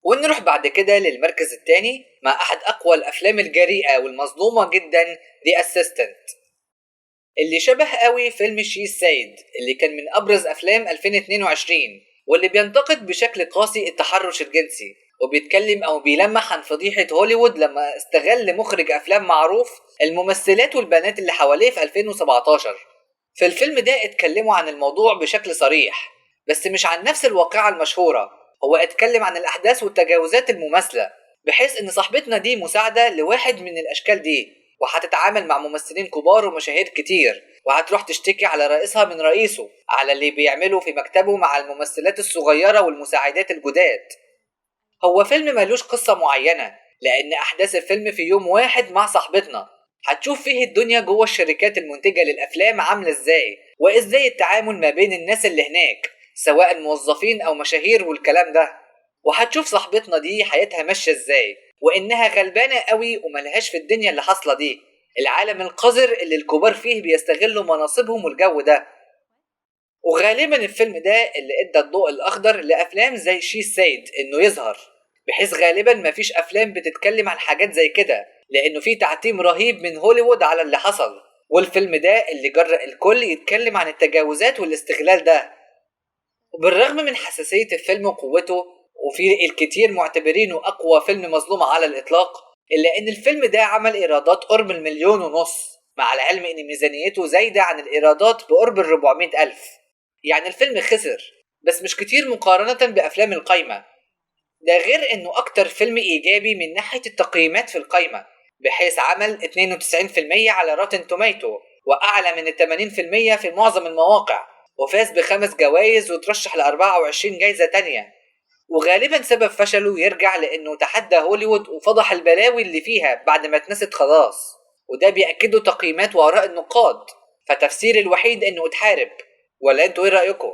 ونروح بعد كده للمركز الثاني مع أحد أقوى الأفلام الجريئة والمظلومة جدا The Assistant، اللي شبه قوي فيلم شي سيد اللي كان من أبرز أفلام 2022، واللي بينتقد بشكل قاسي التحرش الجنسي، وبيتكلم أو بيلمح عن فضيحة هوليوود لما استغل مخرج أفلام معروف الممثلات والبنات اللي حواليه في 2017. في الفيلم ده اتكلموا عن الموضوع بشكل صريح، بس مش عن نفس الواقعة المشهورة. هو اتكلم عن الأحداث والتجاوزات المماثلة، بحيث إن صاحبتنا دي مساعدة لواحد من الأشكال دي، وهتتعامل مع ممثلين كبار ومشاهير كتير، وهتروح تشتكي على رئيسها من رئيسه على اللي بيعمله في مكتبه مع الممثلات الصغيرة والمساعدات الجداد. هو فيلم ملوش قصة معينة، لأن أحداث الفيلم في يوم واحد مع صاحبتنا. هتشوف فيه الدنيا جوه الشركات المنتجة للأفلام عاملة إزاي، وإزاي التعامل ما بين الناس اللي هناك سواء موظفين أو مشاهير والكلام ده. وهتشوف صاحبتنا دي حياتها ماشية إزاي، وإنها غلبانة قوي وملهاش في الدنيا اللي حاصلة دي، العالم القذر اللي الكبار فيه بيستغلوا مناصبهم والجو ده. وغالبا الفيلم ده اللي ادى الضوء الاخضر لافلام زي شي سيد انه يظهر، بحيث غالبا مفيش افلام بتتكلم عن حاجات زي كده، لانه في تعتيم رهيب من هوليوود على اللي حصل. والفيلم ده اللي جرأ الكل يتكلم عن التجاوزات والاستغلال ده. وبالرغم من حساسية الفيلم وقوته، وفي الكتير معتبرينه اقوى فيلم مظلوم على الاطلاق، الا ان الفيلم ده عمل ايرادات قرب 1,500,000، مع العلم ان ميزانيته زايدة عن الايرادات بقرب 400,000. يعني الفيلم خسر، بس مش كتير مقارنة بأفلام القايمة. ده غير إنه أكتر فيلم إيجابي من ناحية التقييمات في القايمة، بحيث عمل 92% على روتن توميتو، وأعلى من 80% في معظم المواقع، وفاز ب5 جوائز وترشح ل24 جايزة تانية. وغالبا سبب فشله يرجع لأنه تحدى هوليوود وفضح البلاوي اللي فيها بعد ما اتنست خلاص، وده بيأكده تقييمات وآراء النقاد. فتفسير الوحيد إنه اتحارب. ولا انتوا ايه رأيكم؟